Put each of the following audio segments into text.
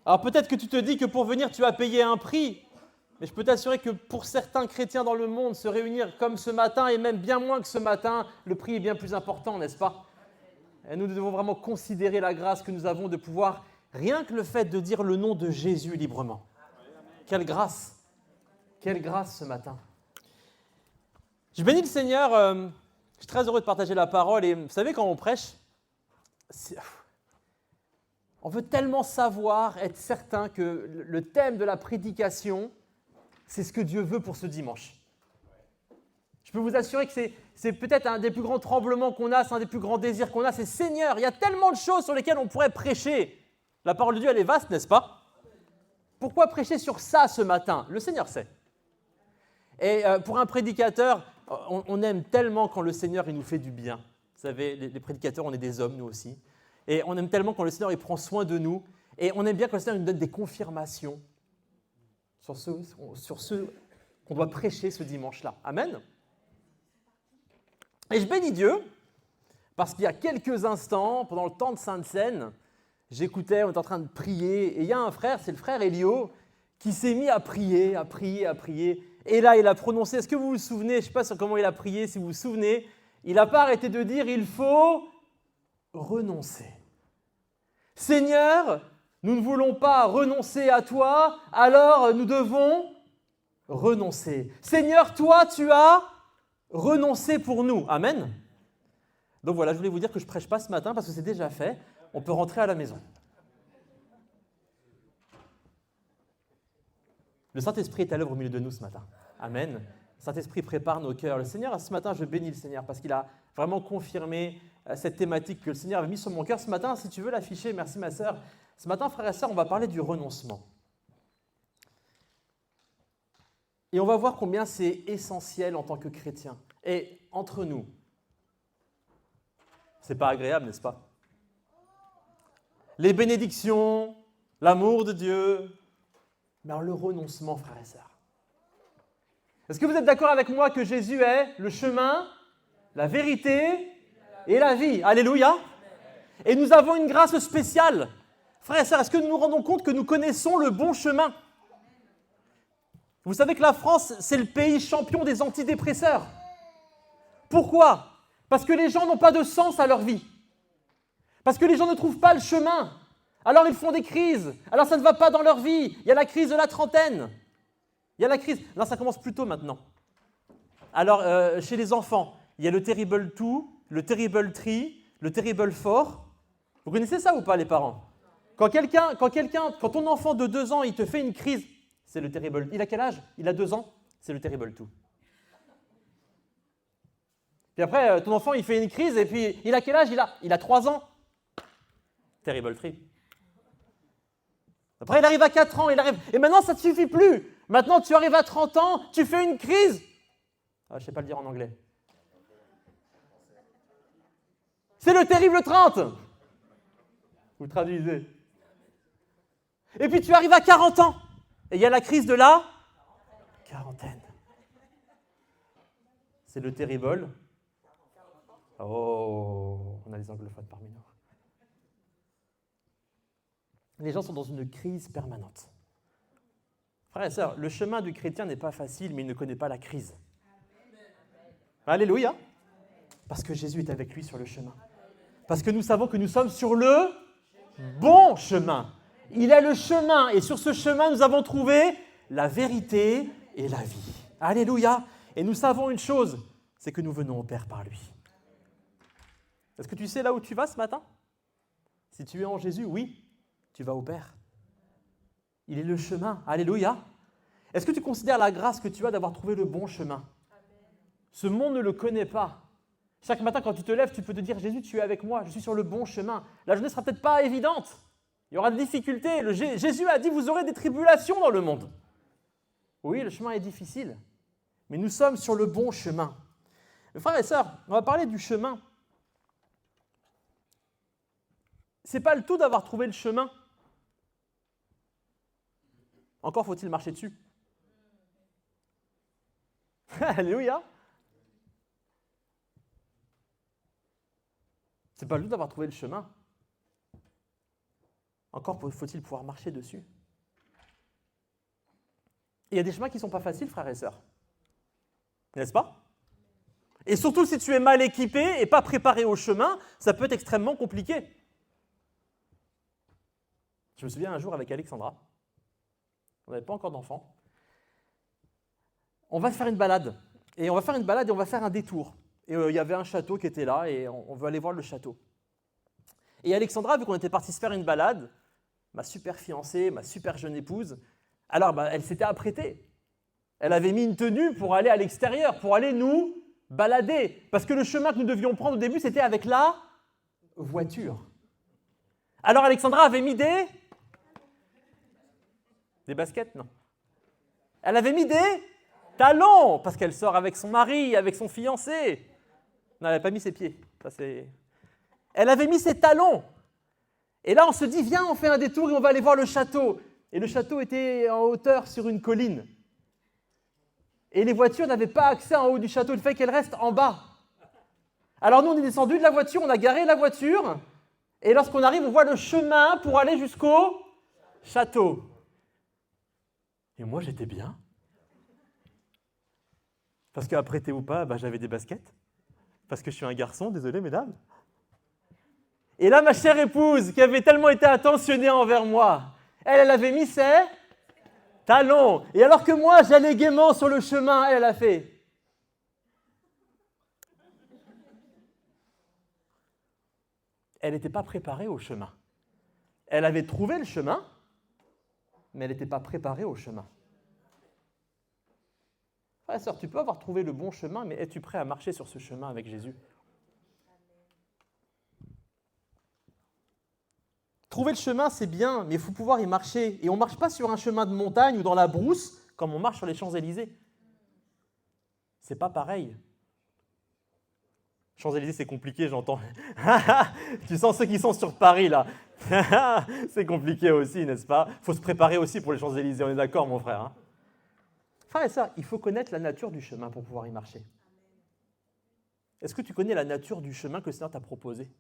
Alors peut-être que tu te dis que pour venir, tu as payé un prix, mais je peux t'assurer que pour certains chrétiens dans le monde, se réunir comme ce matin, et même bien moins que ce matin, le prix est bien plus important, n'est-ce pas? Et nous devons vraiment considérer la grâce que nous avons de pouvoir, rien que le fait de dire le nom de Jésus librement. Quelle grâce! Quelle grâce ce matin! Je bénis le Seigneur, je suis très heureux de partager la parole, et vous savez, quand on prêche, on veut tellement savoir, être certain que le thème de la prédication, c'est ce que Dieu veut pour ce dimanche. Je peux vous assurer que c'est peut-être un des plus grands tremblements qu'on a, c'est un des plus grands désirs qu'on a, c'est Seigneur, il y a tellement de choses sur lesquelles on pourrait prêcher. La parole de Dieu, elle est vaste, n'est-ce pas? Pourquoi prêcher sur ça ce matin? Le Seigneur sait. Et pour un prédicateur, on aime tellement quand le Seigneur il nous fait du bien. Vous savez, les prédicateurs, on est des hommes, nous aussi. Et on aime tellement quand le Seigneur il prend soin de nous. Et on aime bien quand le Seigneur nous donne des confirmations sur ce qu'on doit prêcher ce dimanche-là. Amen. Et je bénis Dieu, parce qu'il y a quelques instants, pendant le temps de Sainte Seine, j'écoutais, on était en train de prier, et il y a un frère, c'est le frère Elio, qui s'est mis à prier. Et là, il a prononcé, est-ce que vous vous souvenez, je ne sais pas sur comment il a prié, si vous vous souvenez, il n'a pas arrêté de dire, il faut renoncer. Seigneur, nous ne voulons pas renoncer à toi, alors nous devons renoncer. Seigneur, toi, tu as renoncé pour nous. Amen. Donc voilà, je voulais vous dire que je ne prêche pas ce matin parce que c'est déjà fait. On peut rentrer à la maison. Le Saint-Esprit est à l'œuvre au milieu de nous ce matin. Amen. Le Saint-Esprit prépare nos cœurs. Le Seigneur, ce matin, je bénis le Seigneur parce qu'il a vraiment confirmé cette thématique que le Seigneur avait mise sur mon cœur. Ce matin, si tu veux l'afficher, merci ma sœur. Ce matin, frères et sœurs, on va parler du renoncement. Et on va voir combien c'est essentiel en tant que chrétien. Et entre nous, c'est pas agréable, n'est-ce pas? Les bénédictions, l'amour de Dieu, mais alors le renoncement, frères et sœurs. Est-ce que vous êtes d'accord avec moi que Jésus est le chemin, la vérité et la vie? Alléluia! Et nous avons une grâce spéciale. Frères et sœurs, est-ce que nous nous rendons compte que nous connaissons le bon chemin? Vous savez que la France, c'est le pays champion des antidépresseurs. Pourquoi? Parce que les gens n'ont pas de sens à leur vie. Parce que les gens ne trouvent pas le chemin. Alors ils font des crises. Alors ça ne va pas dans leur vie. Il y a la crise de la trentaine. Il y a la crise. Non, ça commence plus tôt maintenant. Alors, chez les enfants, il y a le Terrible 2, le Terrible 3, le Terrible 4. Vous connaissez ça ou pas, les parents? Quand ton enfant de 2 ans, il te fait une crise, c'est le Terrible. Il a quel âge? Il a 2 ans, c'est le Terrible 2. Puis après, ton enfant, il fait une crise, et puis, il a quel âge? Il a 3 ans. Terrible 3. Après, il arrive à 4 ans, et maintenant, ça ne te suffit plus. Maintenant, tu arrives à 30 ans, tu fais une crise. Ah, je ne sais pas le dire en anglais. C'est le Terrible 30. Vous traduisez. Et puis, tu arrives à 40 ans, et il y a la crise de la quarantaine. C'est le Terrible. Oh, on a des anglophones parmi nous. Les gens sont dans une crise permanente. Frères et sœurs, le chemin du chrétien n'est pas facile, mais il ne connaît pas la crise. Alléluia. Parce que Jésus est avec lui sur le chemin. Parce que nous savons que nous sommes sur le bon chemin. Il est le chemin, et sur ce chemin, nous avons trouvé la vérité et la vie. Alléluia. Et nous savons une chose, c'est que nous venons au Père par lui. Est-ce que tu sais là où tu vas ce matin? Si tu es en Jésus, oui, tu vas au Père. Il est le chemin. Alléluia. Est-ce que tu considères la grâce que tu as d'avoir trouvé le bon chemin? Ce monde ne le connaît pas. Chaque matin, quand tu te lèves, tu peux te dire, Jésus, tu es avec moi, je suis sur le bon chemin. La journée ne sera peut-être pas évidente. Il y aura des difficultés. Jésus a dit, vous aurez des tribulations dans le monde. Oui, le chemin est difficile, mais nous sommes sur le bon chemin. Mes frères et sœurs, on va parler du chemin. Ce n'est pas le tout d'avoir trouvé le chemin. Encore faut-il marcher dessus. Alléluia. C'est pas le tout d'avoir trouvé le chemin. encore faut-il pouvoir marcher dessus. Et il y a des chemins qui ne sont pas faciles, frères et sœurs. N'est-ce pas? Et surtout, si tu es mal équipé et pas préparé au chemin, ça peut être extrêmement compliqué. Je me souviens un jour avec Alexandra, on n'avait pas encore d'enfants, on va faire une balade, et on va faire un détour. Et il y avait un château qui était là, et on veut aller voir le château. Et Alexandra, vu qu'on était parti se faire une balade, ma super fiancée, ma super jeune épouse, alors elle s'était apprêtée. Elle avait mis une tenue pour aller à l'extérieur, pour aller nous balader. Parce que le chemin que nous devions prendre au début, c'était avec la voiture. Alors Alexandra avait mis des baskets, non. Elle avait mis des talons, parce qu'elle sort avec son mari, avec son fiancé. Non, elle n'avait pas mis ses pieds. Elle avait mis ses talons. Et là, on se dit, viens, on fait un détour et on va aller voir le château. Et le château était en hauteur sur une colline. Et les voitures n'avaient pas accès en haut du château, le fait qu'elles restent en bas. Alors nous, on est descendu de la voiture, on a garé la voiture, et lorsqu'on arrive, on voit le chemin pour aller jusqu'au château. Et moi, j'étais bien. Parce qu'apprêté ou pas, j'avais des baskets. Parce que je suis un garçon, désolé mesdames. Et là, ma chère épouse, qui avait tellement été attentionnée envers moi, elle avait mis ses talons. Et alors que moi, j'allais gaiement sur le chemin, elle a fait. Elle n'était pas préparée au chemin. Elle avait trouvé le chemin, mais elle n'était pas préparée au chemin. Frère et sœur, tu peux avoir trouvé le bon chemin, mais es-tu prêt à marcher sur ce chemin avec Jésus? Trouver le chemin, c'est bien, mais il faut pouvoir y marcher. Et on ne marche pas sur un chemin de montagne ou dans la brousse, comme on marche sur les Champs-Élysées. C'est pas pareil. Champs-Élysées, c'est compliqué, j'entends. Tu sens ceux qui sont sur Paris, là. C'est compliqué aussi, n'est-ce pas? Il faut se préparer aussi pour les Champs-Élysées, on est d'accord, mon frère, hein? Frère et sœur, il faut connaître la nature du chemin pour pouvoir y marcher. Est-ce que tu connais la nature du chemin que le Seigneur t'a proposé?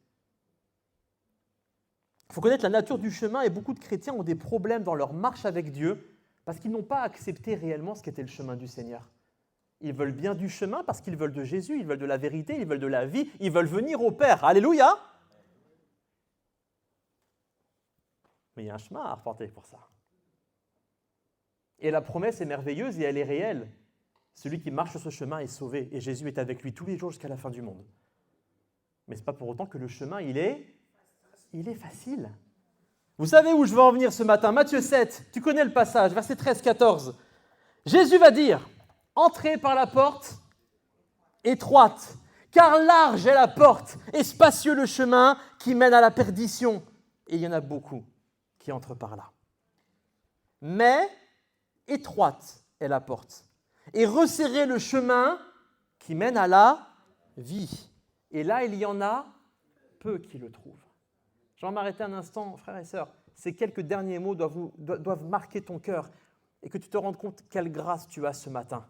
Il faut connaître la nature du chemin, et beaucoup de chrétiens ont des problèmes dans leur marche avec Dieu parce qu'ils n'ont pas accepté réellement ce qu'était le chemin du Seigneur. Ils veulent bien du chemin parce qu'ils veulent de Jésus, ils veulent de la vérité, ils veulent de la vie, ils veulent venir au Père. Alléluia! Mais il y a un chemin à arpenter pour ça. Et la promesse est merveilleuse et elle est réelle. Celui qui marche sur ce chemin est sauvé et Jésus est avec lui tous les jours jusqu'à la fin du monde. Mais ce n'est pas pour autant que le chemin, il est facile. Vous savez où je veux en venir ce matin? Matthieu 7, tu connais le passage, verset 13-14. Jésus va dire, entrez par la porte étroite, car large est la porte et spacieux le chemin qui mène à la perdition. Et il y en a beaucoup qui entrent par là. Mais étroite est la porte et resserrez le chemin qui mène à la vie. Et là, il y en a peu qui le trouvent. Je vais m'arrêter un instant, frères et sœurs. Ces quelques derniers mots doivent marquer ton cœur et que tu te rendes compte quelle grâce tu as ce matin.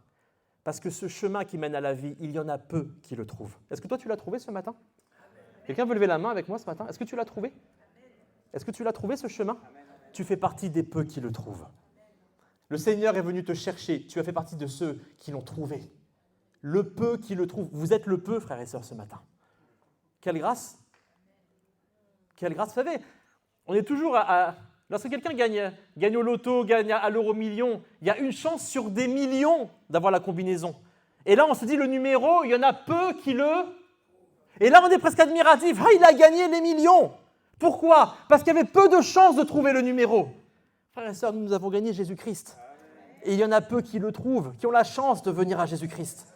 Parce que ce chemin qui mène à la vie, il y en a peu qui le trouvent. Est-ce que toi, tu l'as trouvé ce matin? Quelqu'un veut lever la main avec moi ce matin? Est-ce que tu l'as trouvé? Est-ce que tu l'as trouvé ce chemin? Tu fais partie des peu qui le trouvent. Le Seigneur est venu te chercher. Tu as fait partie de ceux qui l'ont trouvé. Le peu qui le trouve. Vous êtes le peu, frères et sœurs, ce matin. Quelle grâce! Quelle grâce! Vous savez, on est toujours lorsque quelqu'un gagne au loto, gagne à l'euro-million, il y a une chance sur des millions d'avoir la combinaison. Et là, on se dit, le numéro, il y en a peu qui le... Et là, on est presque admiratif. Ah, il a gagné les millions! Pourquoi? Parce qu'il y avait peu de chances de trouver le numéro. Frères et sœurs, nous avons gagné Jésus-Christ. Et il y en a peu qui le trouvent, qui ont la chance de venir à Jésus-Christ.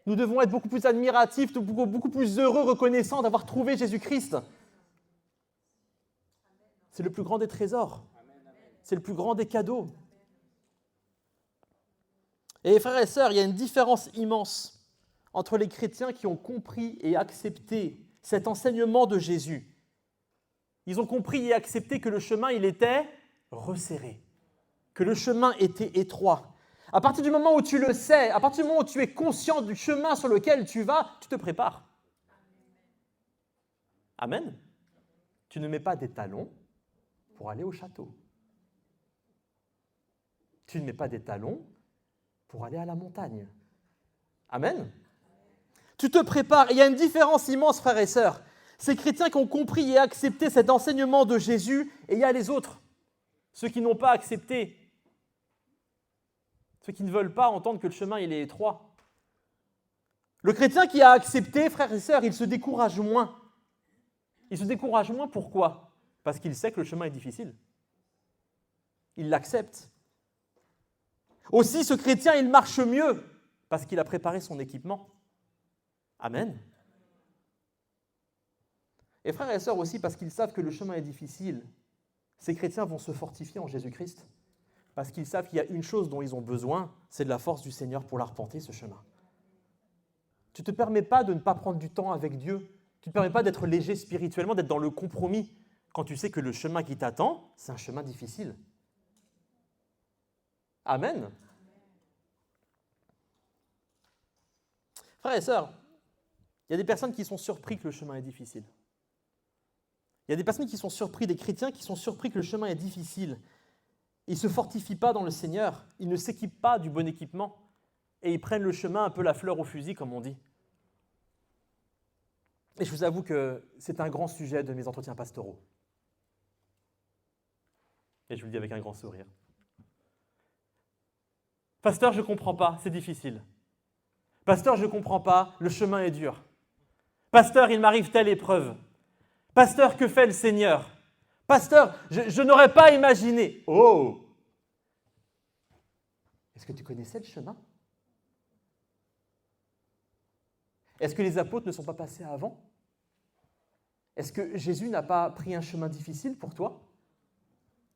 Nous devons être beaucoup plus admiratifs, beaucoup plus heureux, reconnaissants d'avoir trouvé Jésus-Christ. C'est le plus grand des trésors. C'est le plus grand des cadeaux. Et frères et sœurs, il y a une différence immense entre les chrétiens qui ont compris et accepté cet enseignement de Jésus. Ils ont compris et accepté que le chemin, il était resserré, que le chemin était étroit. À partir du moment où tu le sais, à partir du moment où tu es conscient du chemin sur lequel tu vas, tu te prépares. Amen. Tu ne mets pas des talons, pour aller au château. Tu ne mets pas des talons pour aller à la montagne. Amen. Tu te prépares. Il y a une différence immense, frères et sœurs. Ces chrétiens qui ont compris et accepté cet enseignement de Jésus, et il y a les autres, ceux qui n'ont pas accepté, ceux qui ne veulent pas entendre que le chemin il est étroit. Le chrétien qui a accepté, frères et sœurs, il se décourage moins. Il se décourage moins, pourquoi ? Parce qu'il sait que le chemin est difficile. Il l'accepte. Aussi, ce chrétien, il marche mieux parce qu'il a préparé son équipement. Amen. Et frères et sœurs aussi, parce qu'ils savent que le chemin est difficile, ces chrétiens vont se fortifier en Jésus-Christ. Parce qu'ils savent qu'il y a une chose dont ils ont besoin, c'est de la force du Seigneur pour l'arpenter, ce chemin. Tu ne te permets pas de ne pas prendre du temps avec Dieu. Tu ne te permets pas d'être léger spirituellement, d'être dans le compromis, quand tu sais que le chemin qui t'attend, c'est un chemin difficile. Amen. Frères et sœurs, il y a des personnes qui sont surpris que le chemin est difficile. Il y a des personnes qui sont surpris, des chrétiens qui sont surpris que le chemin est difficile. Ils ne se fortifient pas dans le Seigneur, ils ne s'équipent pas du bon équipement et ils prennent le chemin un peu la fleur au fusil, comme on dit. Et je vous avoue que c'est un grand sujet de mes entretiens pastoraux. Et je vous le dis avec un grand sourire. Pasteur, je ne comprends pas, c'est difficile. Pasteur, je ne comprends pas, le chemin est dur. Pasteur, il m'arrive telle épreuve. Pasteur, que fait le Seigneur ? Pasteur, je n'aurais pas imaginé. Oh ! Est-ce que tu connaissais le chemin ? Est-ce que les apôtres ne sont pas passés avant ? Est-ce que Jésus n'a pas pris un chemin difficile pour toi ?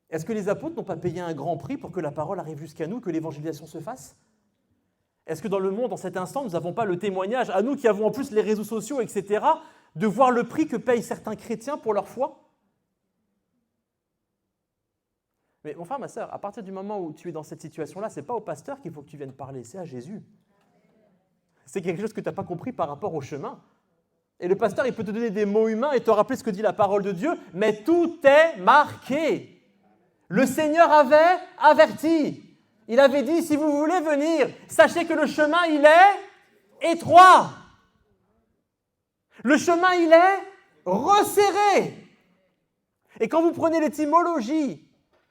Est-ce que les apôtres n'ont pas payé un grand prix pour que la parole arrive jusqu'à nous, que l'évangélisation se fasse ? Est-ce que dans le monde, en cet instant, nous n'avons pas le témoignage, à nous qui avons en plus les réseaux sociaux, etc., de voir le prix que payent certains chrétiens pour leur foi ? Mais mon frère, ma sœur, à partir du moment où tu es dans cette situation-là, ce n'est pas au pasteur qu'il faut que tu viennes parler, c'est à Jésus. C'est quelque chose que tu n'as pas compris par rapport au chemin. Et le pasteur, il peut te donner des mots humains et te rappeler ce que dit la parole de Dieu, mais tout est marqué. Le Seigneur avait averti. Il avait dit, si vous voulez venir, sachez que le chemin, il est étroit. Le chemin, il est resserré. Et quand vous prenez l'étymologie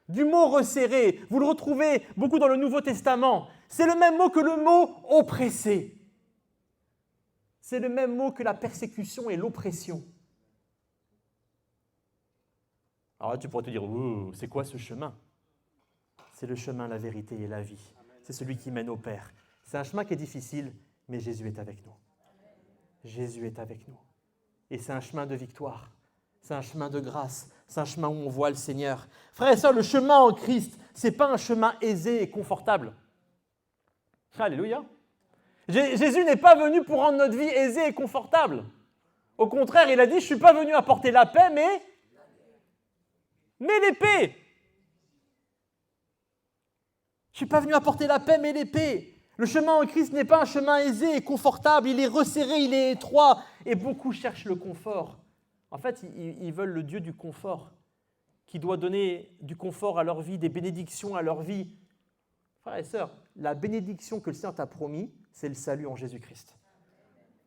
du mot resserré, vous le retrouvez beaucoup dans le Nouveau Testament. C'est le même mot que le mot oppressé. C'est le même mot que la persécution et l'oppression. Alors là, tu pourrais te dire, oh, c'est quoi ce chemin ? C'est le chemin, la vérité et la vie. C'est celui qui mène au Père. C'est un chemin qui est difficile, mais Jésus est avec nous. Jésus est avec nous. Et c'est un chemin de victoire. C'est un chemin de grâce. C'est un chemin où on voit le Seigneur. Frères et sœurs, le chemin en Christ, ce n'est pas un chemin aisé et confortable. Alléluia. Jésus n'est pas venu pour rendre notre vie aisée et confortable. Au contraire, il a dit, je ne suis pas venu apporter la paix, mais l'épée. Je ne suis pas venu apporter la paix, mais l'épée. Le chemin en Christ n'est pas un chemin aisé et confortable, il est resserré, il est étroit, et beaucoup cherchent le confort. En fait, ils veulent le Dieu du confort, qui doit donner du confort à leur vie, des bénédictions à leur vie. Frères et sœurs, la bénédiction que le Seigneur t'a promis, c'est le salut en Jésus-Christ.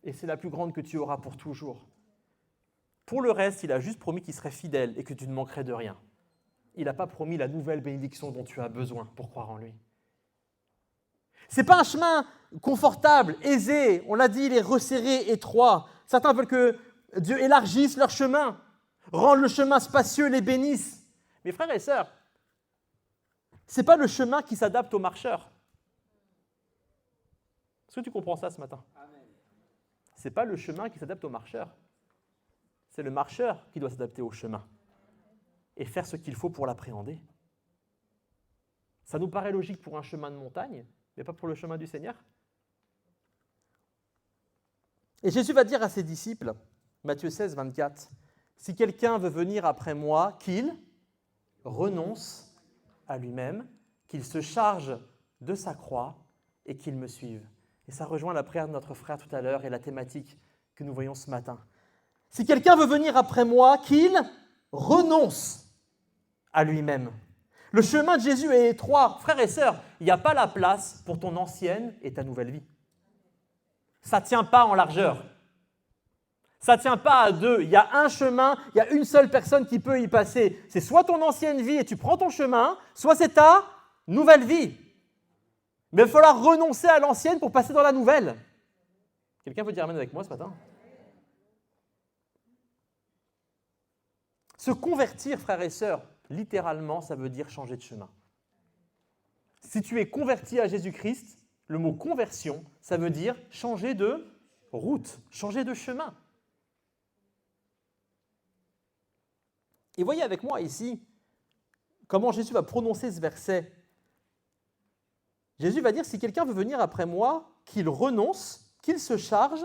Et c'est la plus grande que tu auras pour toujours. Pour le reste, il a juste promis qu'il serait fidèle et que tu ne manquerais de rien. Il n'a pas promis la nouvelle bénédiction dont tu as besoin pour croire en lui. Ce n'est pas un chemin confortable, aisé. On l'a dit, il est resserré, étroit. Certains veulent que Dieu élargisse leur chemin, rende le chemin spacieux, les bénisse. Mais frères et sœurs, ce n'est pas le chemin qui s'adapte aux marcheurs. Est-ce que tu comprends ça ce matin ? Ce n'est pas le chemin qui s'adapte aux marcheurs. C'est le marcheur qui doit s'adapter au chemin et faire ce qu'il faut pour l'appréhender. Ça nous paraît logique pour un chemin de montagne, mais pas pour le chemin du Seigneur. Et Jésus va dire à ses disciples, Matthieu 16, 24, « Si quelqu'un veut venir après moi, qu'il renonce à lui-même, qu'il se charge de sa croix et qu'il me suive. » Et ça rejoint la prière de notre frère tout à l'heure et la thématique que nous voyons ce matin. « Si quelqu'un veut venir après moi, qu'il renonce à lui-même. Le chemin de Jésus est étroit. Frères et sœurs, il n'y a pas la place pour ton ancienne et ta nouvelle vie. Ça ne tient pas en largeur. Ça ne tient pas à deux. Il y a un chemin, il y a une seule personne qui peut y passer. C'est soit ton ancienne vie et tu prends ton chemin, soit c'est ta nouvelle vie. Mais il va falloir renoncer à l'ancienne pour passer dans la nouvelle. Quelqu'un peut dire amen avec moi ce matin? Se convertir, frères et sœurs, littéralement, ça veut dire changer de chemin. Si tu es converti à Jésus-Christ, le mot conversion, ça veut dire changer de route, changer de chemin. Et voyez avec moi ici comment Jésus va prononcer ce verset. Jésus va dire, si quelqu'un veut venir après moi, qu'il renonce, qu'il se charge,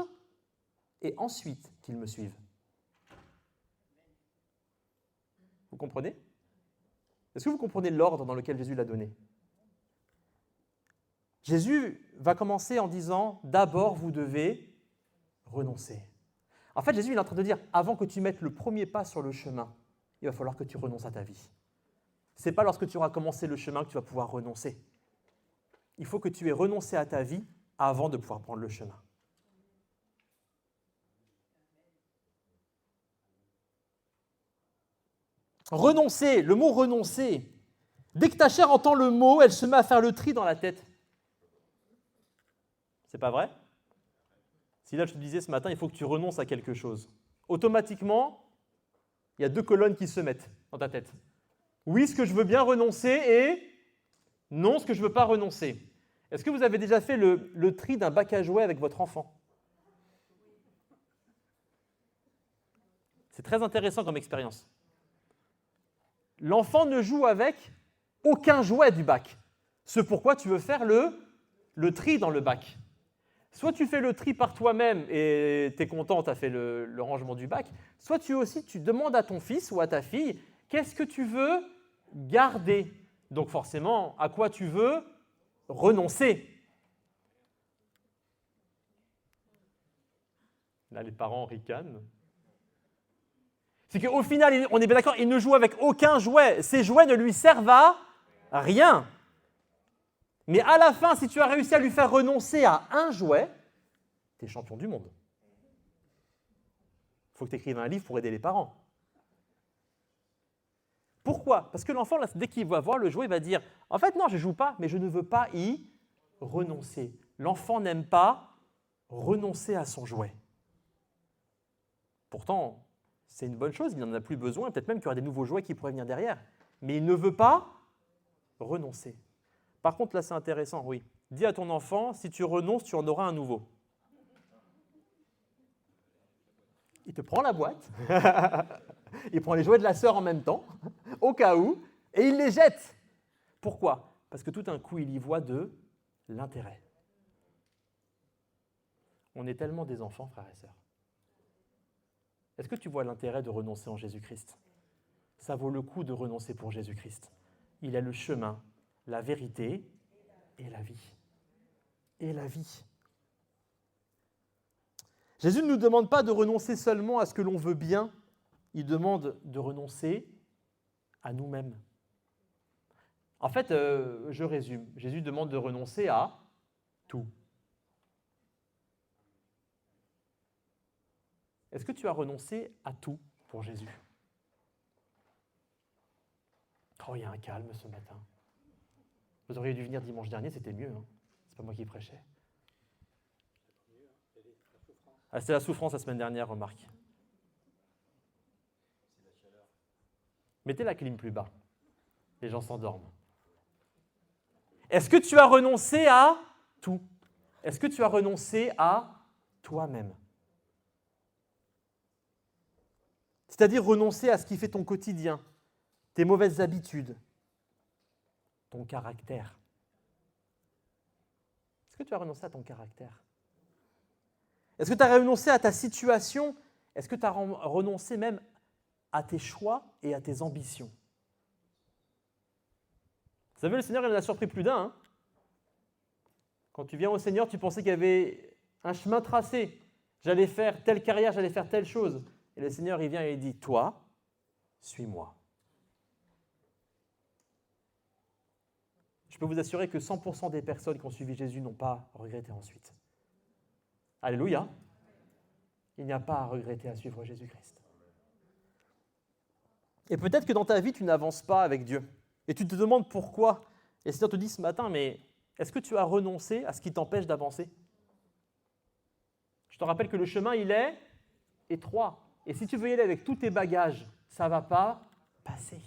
et ensuite qu'il me suive. Vous comprenez? Est-ce que vous comprenez l'ordre dans lequel Jésus l'a donné? Jésus va commencer en disant, d'abord vous devez renoncer. En fait, Jésus est en train de dire, avant que tu mettes le premier pas sur le chemin, il va falloir que tu renonces à ta vie. Ce n'est pas lorsque tu auras commencé le chemin que tu vas pouvoir renoncer. Il faut que tu aies renoncé à ta vie avant de pouvoir prendre le chemin. Renoncer, le mot renoncer. Dès que ta chair entend le mot, elle se met à faire le tri dans la tête. C'est pas vrai? Si là je te disais ce matin, il faut que tu renonces à quelque chose. Automatiquement, il y a deux colonnes qui se mettent dans ta tête. Oui, ce que je veux bien renoncer et non, ce que je ne veux pas renoncer. Est-ce que vous avez déjà fait le tri d'un bac à jouets avec votre enfant? C'est très intéressant comme expérience. L'enfant ne joue avec aucun jouet du bac. Ce pourquoi tu veux faire le tri dans le bac. Soit tu fais le tri par toi-même et tu es content, tu as fait le rangement du bac, soit tu demandes à ton fils ou à ta fille, qu'est-ce que tu veux garder? Donc forcément, à quoi tu veux renoncer? Là, les parents ricanent. C'est qu'au final, on est bien d'accord, il ne joue avec aucun jouet. Ces jouets ne lui servent à rien. Mais à la fin, si tu as réussi à lui faire renoncer à un jouet, tu es champion du monde. Il faut que tu écrives un livre pour aider les parents. Pourquoi? Parce que l'enfant, dès qu'il va voir le jouet, il va dire « En fait, non, je ne joue pas, mais je ne veux pas y renoncer. » L'enfant n'aime pas renoncer à son jouet. Pourtant, c'est une bonne chose, il n'en a plus besoin, peut-être même qu'il y aura des nouveaux jouets qui pourraient venir derrière. Mais il ne veut pas renoncer. Par contre, là, c'est intéressant, oui. Dis à ton enfant, si tu renonces, tu en auras un nouveau. Il te prend la boîte, il prend les jouets de la sœur en même temps, au cas où, et il les jette. Pourquoi? Parce que tout d'un coup, il y voit de l'intérêt. On est tellement des enfants, frères et sœurs. Est-ce que tu vois l'intérêt de renoncer en Jésus-Christ? Ça vaut le coup de renoncer pour Jésus-Christ. Il est le chemin, la vérité et la vie. Et la vie. Jésus ne nous demande pas de renoncer seulement à ce que l'on veut bien, il demande de renoncer à nous-mêmes. En fait, je résume, Jésus demande de renoncer à tout. Est-ce que tu as renoncé à tout pour Jésus? Oh, il y a un calme ce matin. Vous auriez dû venir dimanche dernier, c'était mieux. Hein. C'est pas moi qui prêchais. Ah, c'est la souffrance la semaine dernière, remarque. Mettez la clim plus bas. Les gens s'endorment. Est-ce que tu as renoncé à tout? Est-ce que tu as renoncé à toi-même? C'est-à-dire renoncer à ce qui fait ton quotidien, tes mauvaises habitudes, ton caractère. Est-ce que tu as renoncé à ton caractère? Est-ce que tu as renoncé à ta situation? Est-ce que tu as renoncé même à tes choix et à tes ambitions? Vous savez, le Seigneur, il en a surpris plus d'un. Hein. Quand tu viens au Seigneur, tu pensais qu'il y avait un chemin tracé. J'allais faire telle carrière, j'allais faire telle chose. Et le Seigneur, il vient et il dit, toi, suis-moi. Je peux vous assurer que 100% des personnes qui ont suivi Jésus n'ont pas regretté ensuite. Alléluia. Il n'y a pas à regretter à suivre Jésus-Christ. Et peut-être que dans ta vie, tu n'avances pas avec Dieu. Et tu te demandes pourquoi. Et le Seigneur te dit ce matin, mais est-ce que tu as renoncé à ce qui t'empêche d'avancer? Je te rappelle que le chemin, il est étroit. Et si tu veux y aller avec tous tes bagages, ça ne va pas passer.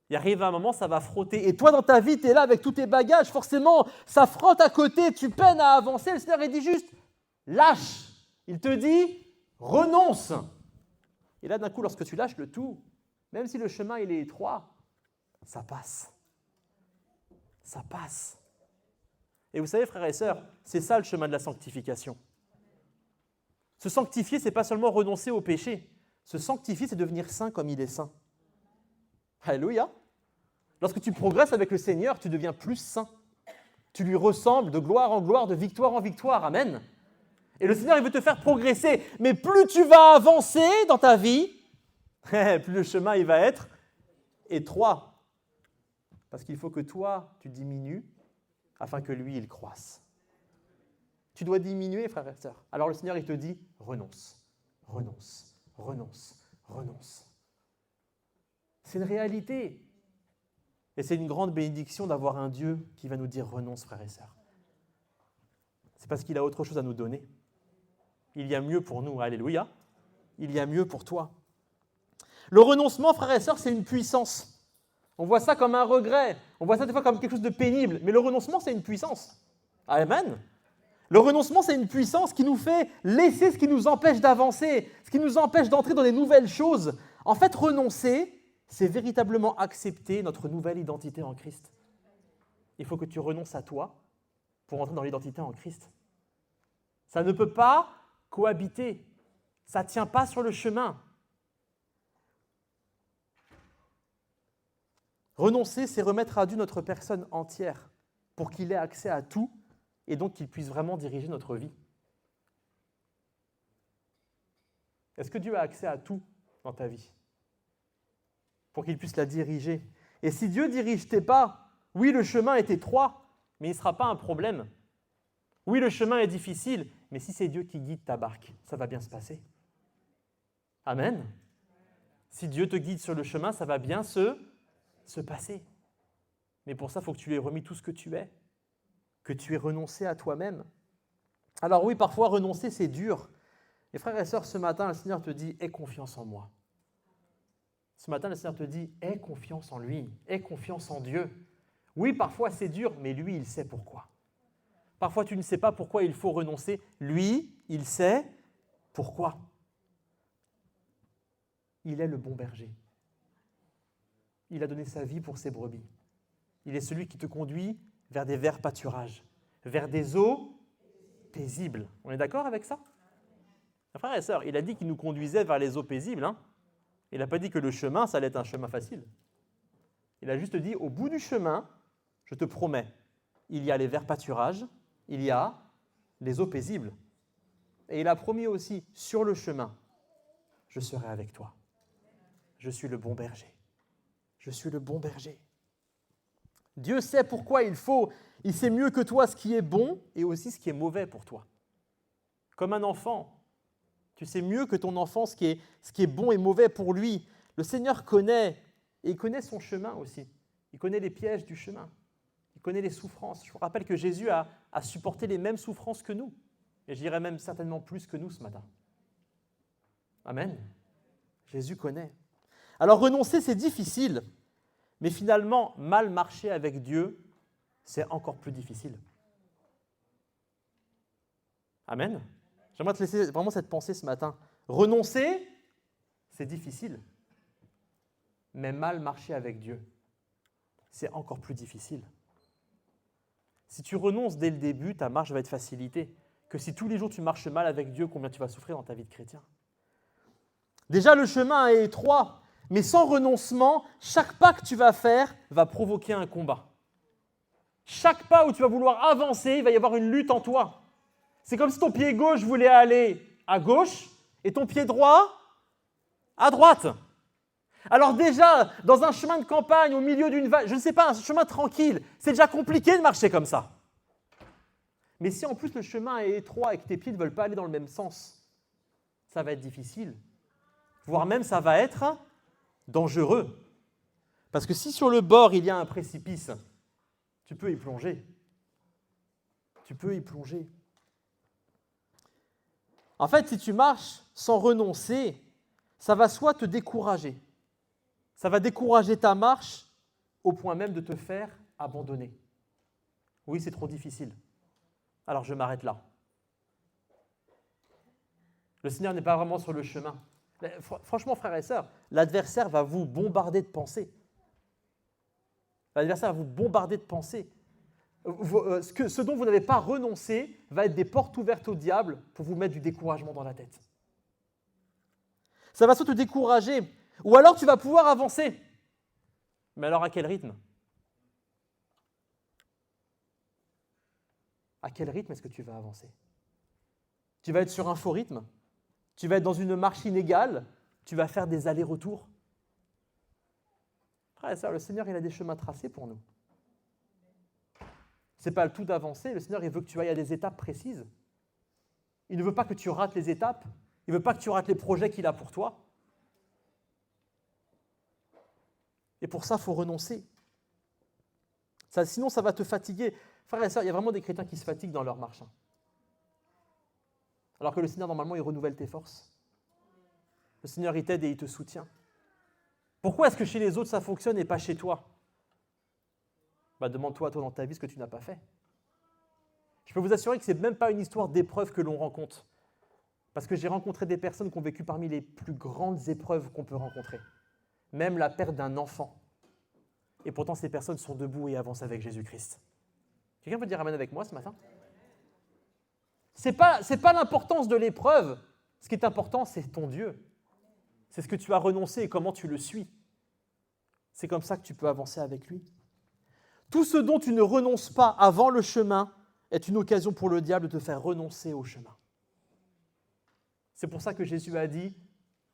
Il arrive un moment, ça va frotter. Et toi, dans ta vie, tu es là avec tous tes bagages. Forcément, ça frotte à côté, tu peines à avancer. Le Seigneur, il dit juste, lâche. Il te dit, renonce. Et là, d'un coup, lorsque tu lâches le tout, même si le chemin, il est étroit, ça passe. Ça passe. Et vous savez, frères et sœurs, c'est ça le chemin de la sanctification. Se sanctifier, ce n'est pas seulement renoncer au péché. Se sanctifier, c'est devenir saint comme il est saint. Alléluia. Lorsque tu progresses avec le Seigneur, tu deviens plus saint. Tu lui ressembles de gloire en gloire, de victoire en victoire. Amen. Et le Seigneur, il veut te faire progresser. Mais plus tu vas avancer dans ta vie, plus le chemin il va être étroit. Parce qu'il faut que toi, tu diminues afin que lui, il croisse. Tu dois diminuer, frères et sœurs. Alors le Seigneur, il te dit, renonce, renonce, renonce, renonce. C'est une réalité. Et c'est une grande bénédiction d'avoir un Dieu qui va nous dire renonce, frères et sœurs. C'est parce qu'il a autre chose à nous donner. Il y a mieux pour nous, alléluia. Il y a mieux pour toi. Le renoncement, frères et sœurs, c'est une puissance. On voit ça comme un regret. On voit ça des fois comme quelque chose de pénible. Mais le renoncement, c'est une puissance. Amen. Le renoncement, c'est une puissance qui nous fait laisser ce qui nous empêche d'avancer, ce qui nous empêche d'entrer dans des nouvelles choses. En fait, renoncer, c'est véritablement accepter notre nouvelle identité en Christ. Il faut que tu renonces à toi pour entrer dans l'identité en Christ. Ça ne peut pas cohabiter. Ça ne tient pas sur le chemin. Renoncer, c'est remettre à Dieu notre personne entière pour qu'il ait accès à tout et donc qu'il puisse vraiment diriger notre vie. Est-ce que Dieu a accès à tout dans ta vie pour qu'il puisse la diriger? Et si Dieu dirige tes pas, oui, le chemin est étroit, mais il ne sera pas un problème. Oui, le chemin est difficile, mais si c'est Dieu qui guide ta barque, ça va bien se passer. Amen. Si Dieu te guide sur le chemin, ça va bien se passer. Mais pour ça, il faut que tu lui aies remis tout ce que tu es, que tu aies renoncé à toi-même. Alors oui, parfois, renoncer, c'est dur. Et frères et sœurs, ce matin, le Seigneur te dit, aie confiance en moi. Ce matin, le Seigneur te dit, aie confiance en lui, aie confiance en Dieu. Oui, parfois, c'est dur, mais lui, il sait pourquoi. Parfois, tu ne sais pas pourquoi il faut renoncer. Lui, il sait pourquoi. Il est le bon berger. Il a donné sa vie pour ses brebis. Il est celui qui te conduit vers des verts pâturages, vers des eaux paisibles. On est d'accord avec ça? Frères et sœurs, il a dit qu'il nous conduisait vers les eaux paisibles. Il n'a pas dit que le chemin, ça allait être un chemin facile. Il a juste dit, au bout du chemin, je te promets, il y a les verts pâturages, il y a les eaux paisibles. Et il a promis aussi, sur le chemin, je serai avec toi. Je suis le bon berger. Je suis le bon berger. Dieu sait pourquoi il sait mieux que toi ce qui est bon et aussi ce qui est mauvais pour toi. Comme un enfant, tu sais mieux que ton enfant ce qui est bon et mauvais pour lui. Le Seigneur connaît, et il connaît son chemin aussi. Il connaît les pièges du chemin. Il connaît les souffrances. Je vous rappelle que Jésus a supporté les mêmes souffrances que nous. Et je dirais même certainement plus que nous ce matin. Amen. Jésus connaît. Alors renoncer, c'est difficile. Mais finalement, mal marcher avec Dieu, c'est encore plus difficile. Amen. J'aimerais te laisser vraiment cette pensée ce matin. Renoncer, c'est difficile. Mais mal marcher avec Dieu, c'est encore plus difficile. Si tu renonces dès le début, ta marche va être facilitée. Que si tous les jours tu marches mal avec Dieu, combien tu vas souffrir dans ta vie de chrétien. Déjà, le chemin est étroit, mais sans renoncement, chaque pas que tu vas faire va provoquer un combat. Chaque pas où tu vas vouloir avancer, il va y avoir une lutte en toi. C'est comme si ton pied gauche voulait aller à gauche et ton pied droit à droite. Alors déjà, dans un chemin de campagne, au milieu d'une vallée, je ne sais pas, un chemin tranquille, c'est déjà compliqué de marcher comme ça. Mais si en plus le chemin est étroit et que tes pieds ne veulent pas aller dans le même sens, ça va être difficile. Voire même ça va être dangereux. Parce que si sur le bord il y a un précipice, tu peux y plonger. Tu peux y plonger. En fait, si tu marches sans renoncer, ça va soit te décourager, ça va décourager ta marche au point même de te faire abandonner. Oui, c'est trop difficile. Alors je m'arrête là. Le Seigneur n'est pas vraiment sur le chemin. Franchement, frères et sœurs, l'adversaire va vous bombarder de pensées. L'adversaire va vous bombarder de pensées. Ce dont vous n'avez pas renoncé va être des portes ouvertes au diable pour vous mettre du découragement dans la tête. Ça va soit te décourager, ou alors tu vas pouvoir avancer. Mais alors à quel rythme ? À quel rythme est-ce que tu vas avancer ? Tu vas être sur un faux rythme ? Tu vas être dans une marche inégale ? Tu vas faire des allers-retours ? Frère et sœurs, le Seigneur, il a des chemins tracés pour nous. Ce n'est pas le tout d'avancer. Le Seigneur, il veut que tu ailles à des étapes précises. Il ne veut pas que tu rates les étapes. Il ne veut pas que tu rates les projets qu'il a pour toi. Et pour ça, il faut renoncer. Sinon, ça va te fatiguer. Frères et sœurs, il y a vraiment des chrétiens qui se fatiguent dans leur marche. Alors que le Seigneur, normalement, il renouvelle tes forces. Le Seigneur, il t'aide et il te soutient. Pourquoi est-ce que chez les autres, ça fonctionne et pas chez toi ? Demande-toi, toi, dans ta vie, ce que tu n'as pas fait. Je peux vous assurer que ce n'est même pas une histoire d'épreuve que l'on rencontre. Parce que j'ai rencontré des personnes qui ont vécu parmi les plus grandes épreuves qu'on peut rencontrer. Même la perte d'un enfant. Et pourtant, ces personnes sont debout et avancent avec Jésus-Christ. Quelqu'un peut dire amen avec moi ce matin ? C'est pas l'importance de l'épreuve. Ce qui est important, c'est ton Dieu. C'est ce que tu as renoncé et comment tu le suis. C'est comme ça que tu peux avancer avec lui. Tout ce dont tu ne renonces pas avant le chemin est une occasion pour le diable de te faire renoncer au chemin. C'est pour ça que Jésus a dit,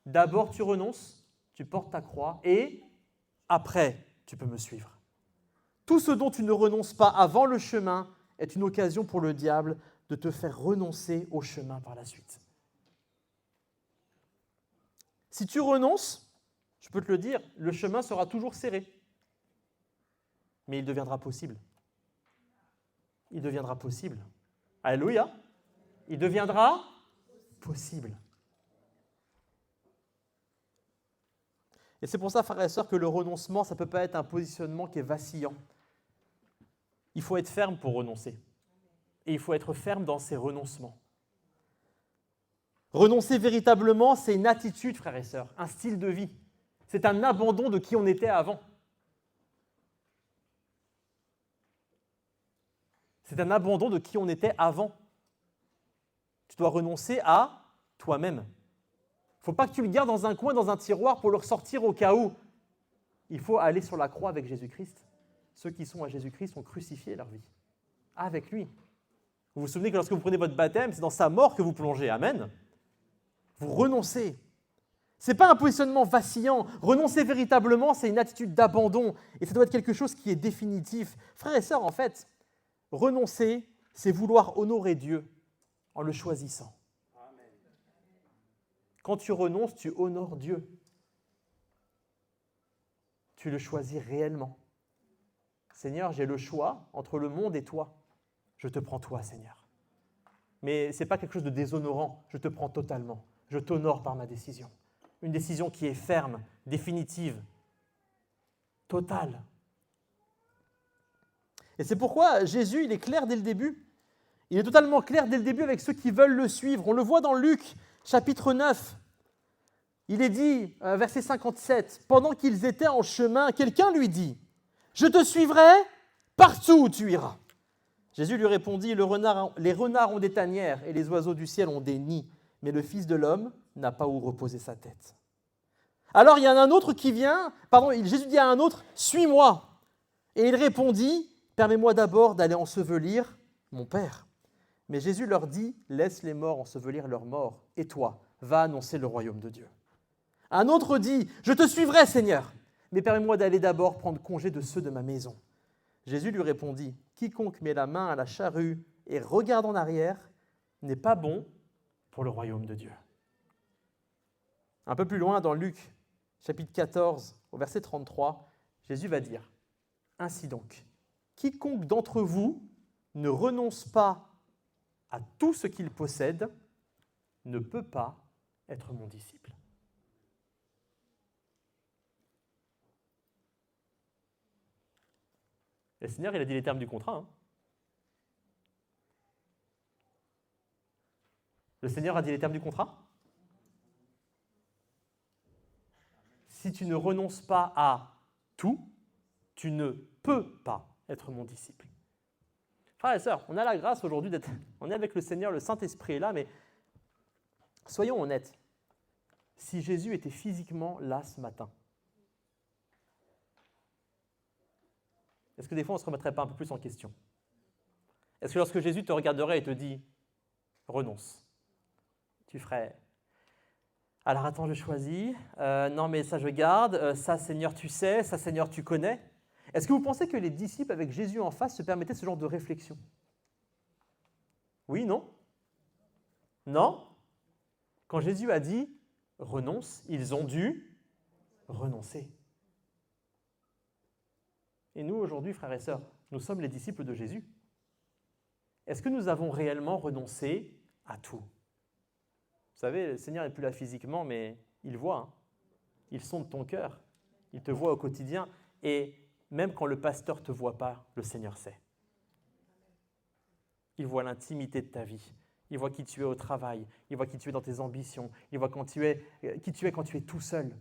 d'abord tu renonces, tu portes ta croix et après tu peux me suivre. Tout ce dont tu ne renonces pas avant le chemin est une occasion pour le diable de te faire renoncer au chemin par la suite. Si tu renonces, je peux te le dire, le chemin sera toujours serré. Mais il deviendra possible. Il deviendra possible. Alléluia. Il deviendra possible. Et c'est pour ça, frères et sœurs, que le renoncement, ça ne peut pas être un positionnement qui est vacillant. Il faut être ferme pour renoncer. Et il faut être ferme dans ses renoncements. Renoncer véritablement, c'est une attitude, frères et sœurs, un style de vie. C'est un abandon de qui on était avant. C'est un abandon de qui on était avant. Tu dois renoncer à toi-même. Il ne faut pas que tu le gardes dans un coin, dans un tiroir pour le ressortir au cas où. Il faut aller sur la croix avec Jésus-Christ. Ceux qui sont à Jésus-Christ ont crucifié leur vie avec lui. Vous vous souvenez que lorsque vous prenez votre baptême, c'est dans sa mort que vous plongez. Amen. Vous renoncez. Ce n'est pas un positionnement vacillant. Renoncer véritablement, c'est une attitude d'abandon. Et ça doit être quelque chose qui est définitif. Frères et sœurs, en fait, renoncer, c'est vouloir honorer Dieu en le choisissant. Amen. Quand tu renonces, tu honores Dieu. Tu le choisis réellement. Seigneur, j'ai le choix entre le monde et toi. Je te prends toi, Seigneur. Mais ce n'est pas quelque chose de déshonorant. Je te prends totalement. Je t'honore par ma décision. Une décision qui est ferme, définitive, totale. Et c'est pourquoi Jésus, il est clair dès le début. Il est totalement clair dès le début avec ceux qui veulent le suivre. On le voit dans Luc, chapitre 9. Il est dit, verset 57, « Pendant qu'ils étaient en chemin, quelqu'un lui dit, « Je te suivrai partout où tu iras. » Jésus lui répondit, « Les renards ont des tanières et les oiseaux du ciel ont des nids, mais le Fils de l'homme n'a pas où reposer sa tête. » Alors il y a un autre qui vient, Jésus dit à un autre, « Suis-moi. » Et il répondit, « Permets-moi d'abord d'aller ensevelir mon Père. » Mais Jésus leur dit, « Laisse les morts ensevelir leurs morts, et toi, va annoncer le royaume de Dieu. » Un autre dit, « Je te suivrai, Seigneur, mais permets-moi d'aller d'abord prendre congé de ceux de ma maison. » Jésus lui répondit, « Quiconque met la main à la charrue et regarde en arrière n'est pas bon pour le royaume de Dieu. » Un peu plus loin, dans Luc, chapitre 14, au verset 33, Jésus va dire, « Ainsi donc, quiconque d'entre vous ne renonce pas à tout ce qu'il possède ne peut pas être mon disciple. » Le Seigneur, il a dit les termes du contrat. Hein. Le Seigneur a dit les termes du contrat. Si tu ne renonces pas à tout, tu ne peux pas être mon disciple. Frères et sœurs, on a la grâce aujourd'hui d'être... On est avec le Seigneur, le Saint-Esprit est là, mais soyons honnêtes. Si Jésus était physiquement là ce matin, est-ce que des fois on ne se remettrait pas un peu plus en question? Est-ce que lorsque Jésus te regarderait et te dit « renonce », tu ferais « alors attends, je choisis, non mais ça je garde, ça Seigneur tu sais, ça Seigneur tu connais ». Est-ce que vous pensez que les disciples avec Jésus en face se permettaient ce genre de réflexion? Oui, non? Non? Quand Jésus a dit « renonce », ils ont dû renoncer. Et nous, aujourd'hui, frères et sœurs, nous sommes les disciples de Jésus. Est-ce que nous avons réellement renoncé à tout? Vous savez, le Seigneur n'est plus là physiquement, mais il voit. Hein. Il sonde ton cœur. Il te voit au quotidien. Et même quand le pasteur ne te voit pas, le Seigneur sait. Il voit l'intimité de ta vie. Il voit qui tu es au travail. Il voit qui tu es dans tes ambitions. Il voit qui tu es quand tu es tout seul.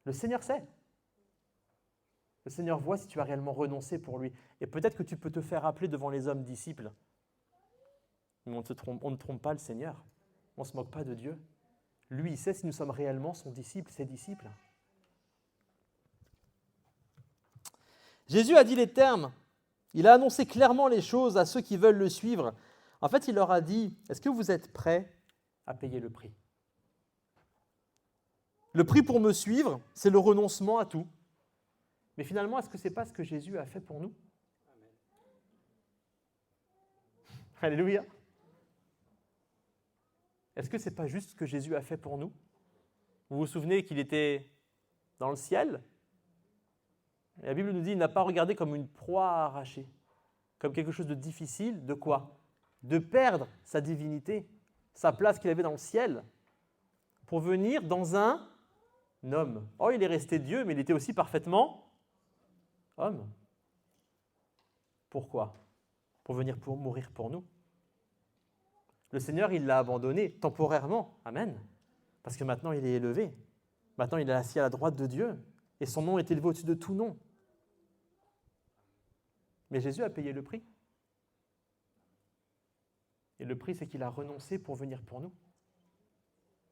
Le Seigneur sait. Le Seigneur voit si tu as réellement renoncé pour lui. Et peut-être que tu peux te faire appeler devant les hommes disciples. Mais on ne trompe pas le Seigneur. On ne se moque pas de Dieu. Lui, il sait si nous sommes réellement son disciple, ses disciples. Jésus a dit les termes. Il a annoncé clairement les choses à ceux qui veulent le suivre. En fait, il leur a dit, est-ce que vous êtes prêts à payer le prix? Le prix pour me suivre, c'est le renoncement à tout. Mais finalement, est-ce que ce n'est pas ce que Jésus a fait pour nous? Amen. Alléluia. Est-ce que ce n'est pas juste ce que Jésus a fait pour nous? Vous vous souvenez qu'il était dans le ciel? Et la Bible nous dit qu'il n'a pas regardé comme une proie à arracher, comme quelque chose de difficile. De quoi? De perdre sa divinité, sa place qu'il avait dans le ciel, pour venir dans un homme. Oh, il est resté Dieu, mais il était aussi parfaitement homme. Pourquoi? Pour venir mourir pour nous. Le Seigneur, il l'a abandonné temporairement. Amen. Parce que maintenant, il est élevé. Maintenant, il est assis à la droite de Dieu. Et son nom est élevé au-dessus de tout nom. Mais Jésus a payé le prix. Et le prix, c'est qu'il a renoncé pour venir pour nous.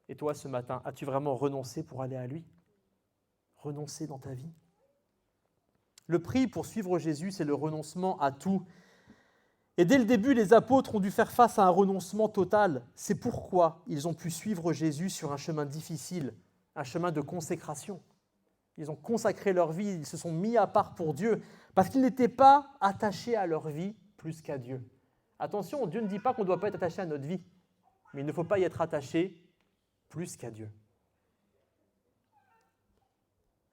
Et toi, ce matin, as-tu vraiment renoncé pour aller à lui? Renoncé dans ta vie? Le prix pour suivre Jésus, c'est le renoncement à tout. Et dès le début, les apôtres ont dû faire face à un renoncement total. C'est pourquoi ils ont pu suivre Jésus sur un chemin difficile, un chemin de consécration. Ils ont consacré leur vie, ils se sont mis à part pour Dieu, parce qu'ils n'étaient pas attachés à leur vie plus qu'à Dieu. Attention, Dieu ne dit pas qu'on ne doit pas être attaché à notre vie, mais il ne faut pas y être attaché plus qu'à Dieu.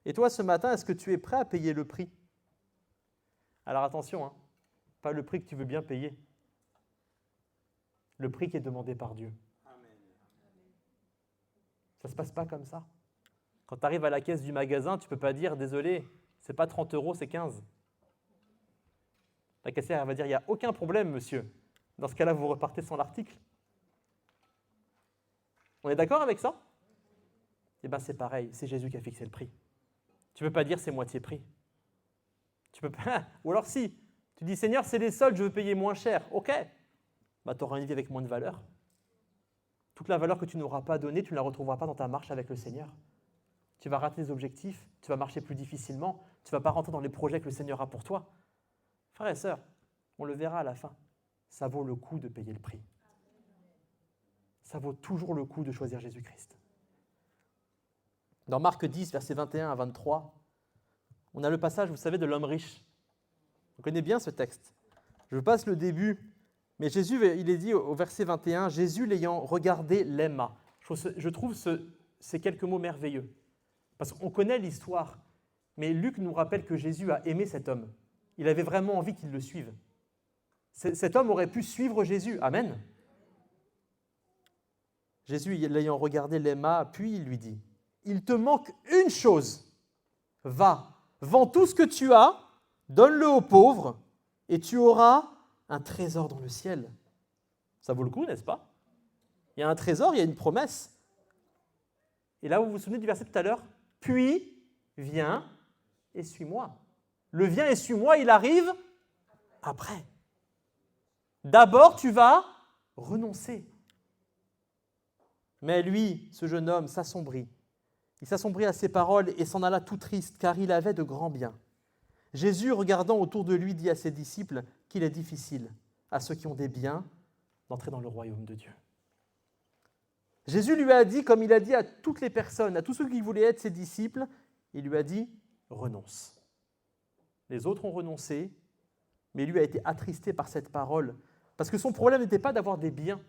Et toi, ce matin, est-ce que tu es prêt à payer le prix? Alors attention, pas le prix que tu veux bien payer, le prix qui est demandé par Dieu. Amen. Ça ne se passe pas comme ça. Quand tu arrives à la caisse du magasin, tu ne peux pas dire « Désolé, ce n'est pas 30 €, c'est 15 ». La caissière elle va dire « Il n'y a aucun problème, monsieur ». Dans ce cas-là, vous repartez sans l'article. On est d'accord avec ça? Eh bien, c'est pareil, c'est Jésus qui a fixé le prix. Tu ne peux pas dire « c'est moitié prix ». Tu peux pas. Ou alors si, tu dis « Seigneur, c'est les soldes, je veux payer moins cher ». Ok, tu auras une vie avec moins de valeur. Toute la valeur que tu n'auras pas donnée, tu ne la retrouveras pas dans ta marche avec le Seigneur. Tu vas rater tes objectifs, tu vas marcher plus difficilement, tu ne vas pas rentrer dans les projets que le Seigneur a pour toi. Frères et sœurs, on le verra à la fin, ça vaut le coup de payer le prix. ça vaut toujours le coup de choisir Jésus-Christ. Dans Marc 10, versets 21 à 23, on a le passage, vous savez, de l'homme riche. On connaît bien ce texte. Je passe le début, mais Jésus, il est dit au verset 21, « Jésus l'ayant regardé l'aima ». Je trouve ces quelques mots merveilleux. Parce qu'on connaît l'histoire, mais Luc nous rappelle que Jésus a aimé cet homme. Il avait vraiment envie qu'il le suive. Cet homme aurait pu suivre Jésus. Amen. Jésus, l'ayant regardé, l'aima, puis il lui dit, « Il te manque une chose. Va, vends tout ce que tu as, donne-le aux pauvres, et tu auras un trésor dans le ciel. » Ça vaut le coup, n'est-ce pas? Il y a un trésor, il y a une promesse. Et là, vous vous souvenez du verset tout à l'heure? « Puis, viens et suis-moi. » Le « viens et suis-moi », il arrive après. D'abord, tu vas renoncer. Mais lui, ce jeune homme, s'assombrit. Il s'assombrit à ces paroles et s'en alla tout triste, car il avait de grands biens. Jésus, regardant autour de lui, dit à ses disciples qu'il est difficile à ceux qui ont des biens d'entrer dans le royaume de Dieu. Jésus lui a dit, comme il a dit à toutes les personnes, à tous ceux qui voulaient être ses disciples, il lui a dit « renonce ». Les autres ont renoncé, mais lui a été attristé par cette parole, parce que son problème n'était pas d'avoir des biens.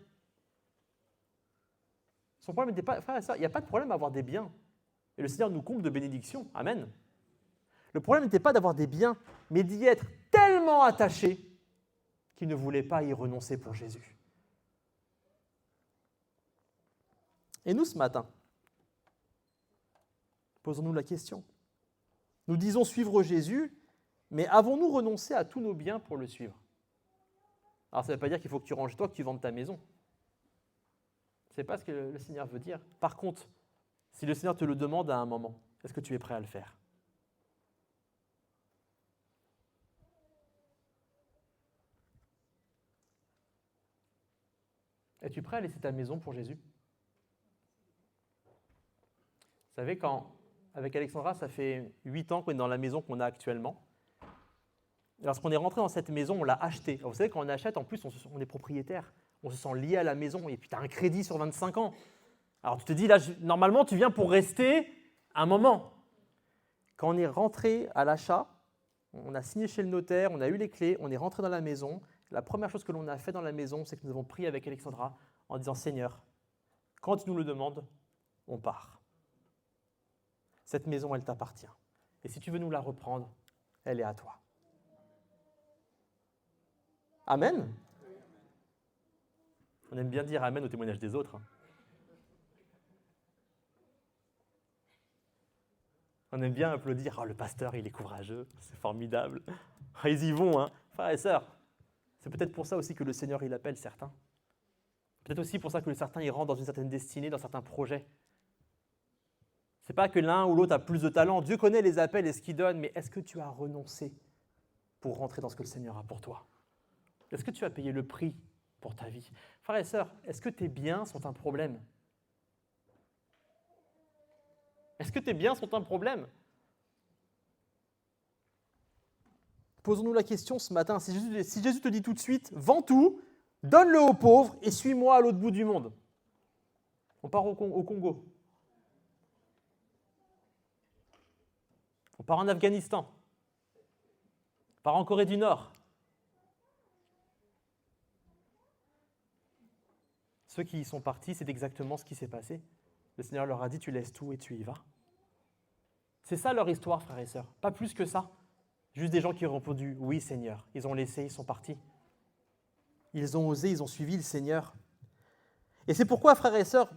Son problème n'était pas, frère et sœur, il n'y a pas de problème à avoir des biens. Et le Seigneur nous comble de bénédictions. Amen. Le problème n'était pas d'avoir des biens, mais d'y être tellement attaché qu'il ne voulait pas y renoncer pour Jésus. Et nous, ce matin, posons-nous la question. Nous disons suivre Jésus, mais avons-nous renoncé à tous nos biens pour le suivre? Alors, ça ne veut pas dire qu'il faut que tu ranges toi, que tu vendes ta maison. Ce n'est pas ce que le Seigneur veut dire. Par contre, si le Seigneur te le demande à un moment, est-ce que tu es prêt à le faire? Es-tu prêt à laisser ta maison pour Jésus? Vous savez, avec Alexandra, ça fait 8 ans qu'on est dans la maison qu'on a actuellement. Lorsqu'on est rentré dans cette maison, on l'a achetée. Alors vous savez, quand on achète, en plus, on est propriétaire. On se sent lié à la maison et puis tu as un crédit sur 25 ans. Alors tu te dis, là, normalement, tu viens pour rester un moment. Quand on est rentré à l'achat, on a signé chez le notaire, on a eu les clés, on est rentré dans la maison. La première chose que l'on a fait dans la maison, c'est que nous avons prié avec Alexandra en disant, Seigneur, quand tu nous le demandes, on part. Cette maison, elle t'appartient. Et si tu veux nous la reprendre, elle est à toi. Amen. On aime bien dire Amen au témoignage des autres. On aime bien applaudir. « Oh, le pasteur, il est courageux, c'est formidable. Oh, ils y vont, hein. Frères et sœurs, c'est peut-être pour ça aussi que le Seigneur, il appelle certains. Peut-être aussi pour ça que certains, ils rentrent dans une certaine destinée, dans certains projets. Ce n'est pas que l'un ou l'autre a plus de talent. Dieu connaît les appels et ce qu'il donne, mais est-ce que tu as renoncé pour rentrer dans ce que le Seigneur a pour toi? Est-ce que tu as payé le prix pour ta vie? Frères et sœurs, est-ce que tes biens sont un problème? Est-ce que tes biens sont un problème? Posons-nous la question ce matin. Si Jésus te dit tout de suite, vends tout, donne-le aux pauvres et suis-moi à l'autre bout du monde. On part au Congo. On part en Afghanistan. On part en Corée du Nord. Ceux qui y sont partis, c'est exactement ce qui s'est passé. Le Seigneur leur a dit, tu laisses tout et tu y vas. C'est ça leur histoire, frères et sœurs. Pas plus que ça. Juste des gens qui ont répondu, oui Seigneur. Ils ont laissé, ils sont partis. Ils ont osé, ils ont suivi le Seigneur. Et c'est pourquoi, frères et sœurs,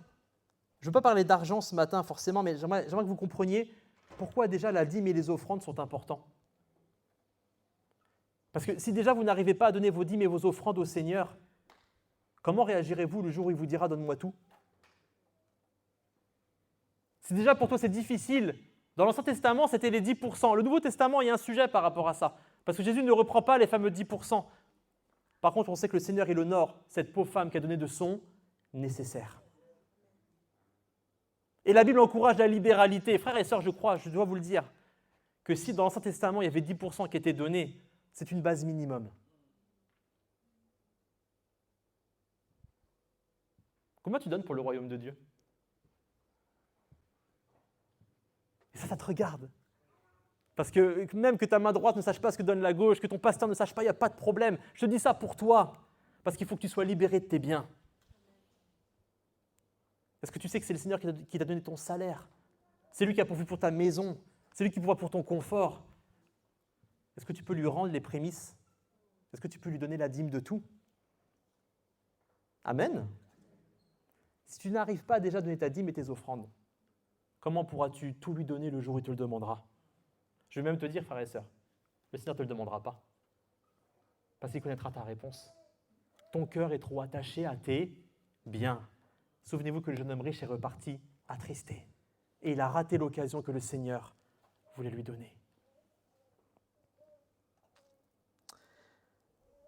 je ne veux pas parler d'argent ce matin forcément, mais j'aimerais que vous compreniez pourquoi déjà la dîme et les offrandes sont importants. Parce que si déjà vous n'arrivez pas à donner vos dîmes et vos offrandes au Seigneur, comment réagirez-vous le jour où il vous dira « donne-moi tout » ? Si déjà pour toi c'est difficile, dans l'Ancien Testament c'était les 10%. Le Nouveau Testament, il y a un sujet par rapport à ça. Parce que Jésus ne reprend pas les fameux 10%. Par contre, on sait que le Seigneur, il honore cette pauvre femme qui a donné de son nécessaire. Et la Bible encourage la libéralité. Frères et sœurs, je crois, je dois vous le dire, que si dans l'Ancien Testament il y avait 10% qui étaient donnés, c'est une base minimum. Combien tu donnes pour le royaume de Dieu? Et ça te regarde. Parce que même que ta main droite ne sache pas ce que donne la gauche, que ton pasteur ne sache pas, il n'y a pas de problème. Je te dis ça pour toi, parce qu'il faut que tu sois libéré de tes biens. Est-ce que tu sais que c'est le Seigneur qui t'a donné ton salaire? C'est lui qui a pourvu pour ta maison. C'est lui qui pourvoit pour ton confort. Est-ce que tu peux lui rendre les prémices? Est-ce que tu peux lui donner la dîme de tout? Amen. Si tu n'arrives pas à déjà donner ta dîme et tes offrandes, comment pourras-tu tout lui donner le jour où il te le demandera? Je vais même te dire, frères et sœurs, le Seigneur ne te le demandera pas. Parce qu'il connaîtra ta réponse. Ton cœur est trop attaché à tes biens. Souvenez-vous que le jeune homme riche est reparti attristé. Et il a raté l'occasion que le Seigneur voulait lui donner.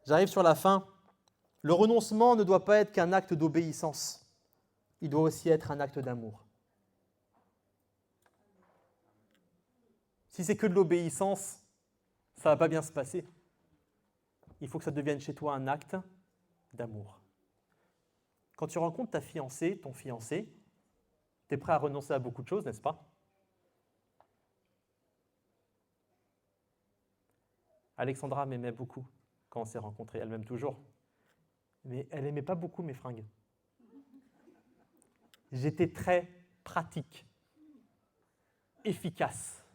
J'arrive sur la fin. Le renoncement ne doit pas être qu'un acte d'obéissance. Il doit aussi être un acte d'amour. Si c'est que de l'obéissance, ça ne va pas bien se passer. Il faut que ça devienne chez toi un acte d'amour. Quand tu rencontres ta fiancée, ton fiancé, tu es prêt à renoncer à beaucoup de choses, n'est-ce pas? Alexandra m'aimait beaucoup quand on s'est rencontrés. Elle m'aime toujours. Mais elle n'aimait pas beaucoup mes fringues. J'étais très pratique, efficace.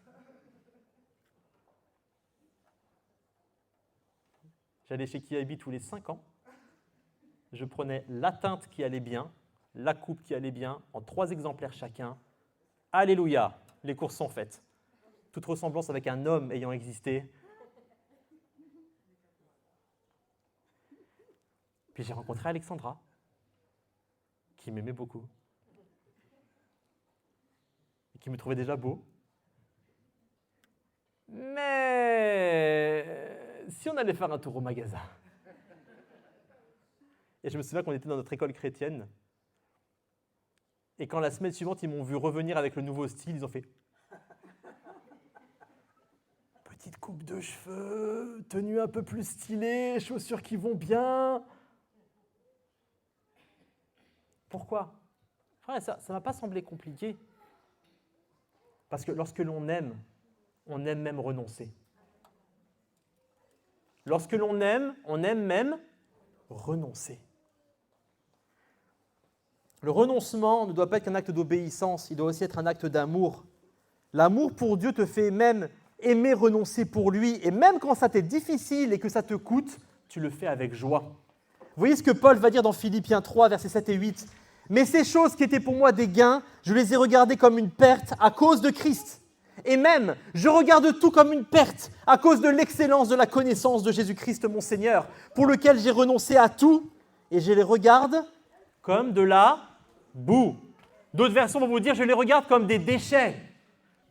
J'allais chez Kiabi tous les 5 ans. Je prenais la teinte qui allait bien, la coupe qui allait bien, en 3 exemplaires chacun. Alléluia, les courses sont faites. Toute ressemblance avec un homme ayant existé. Puis j'ai rencontré Alexandra, qui m'aimait beaucoup, et qui me trouvait déjà beau. Mais si on allait faire un tour au magasin, et je me souviens qu'on était dans notre école chrétienne, et quand la semaine suivante, ils m'ont vu revenir avec le nouveau style, ils ont fait « Petite coupe de cheveux, tenue un peu plus stylée, chaussures qui vont bien. » Pourquoi? Frère, ça ne m'a pas semblé compliqué. Parce que lorsque l'on aime même renoncer. Lorsque l'on aime, on aime même renoncer. Le renoncement ne doit pas être qu'un acte d'obéissance, il doit aussi être un acte d'amour. L'amour pour Dieu te fait même aimer renoncer pour lui, et même quand ça t'est difficile et que ça te coûte, tu le fais avec joie. Vous voyez ce que Paul va dire dans Philippiens 3, versets 7 et 8. « Mais ces choses qui étaient pour moi des gains, je les ai regardées comme une perte à cause de Christ. Et même, je regarde tout comme une perte à cause de l'excellence de la connaissance de Jésus-Christ mon Seigneur, pour lequel j'ai renoncé à tout, et je les regarde comme de la boue. » D'autres versions vont vous dire « je les regarde comme des déchets. »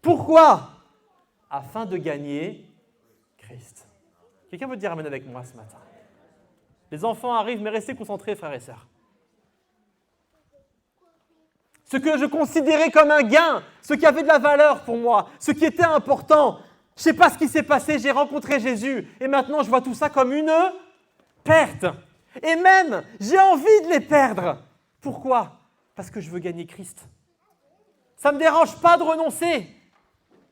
Pourquoi? Afin de gagner Christ. Quelqu'un veut dire amen avec moi ce matin? Les enfants arrivent, mais restez concentrés, frères et sœurs. Ce que je considérais comme un gain, ce qui avait de la valeur pour moi, ce qui était important. Je ne sais pas ce qui s'est passé, j'ai rencontré Jésus et maintenant je vois tout ça comme une perte. Et même, j'ai envie de les perdre. Pourquoi? Parce que je veux gagner Christ. Ça ne me dérange pas de renoncer.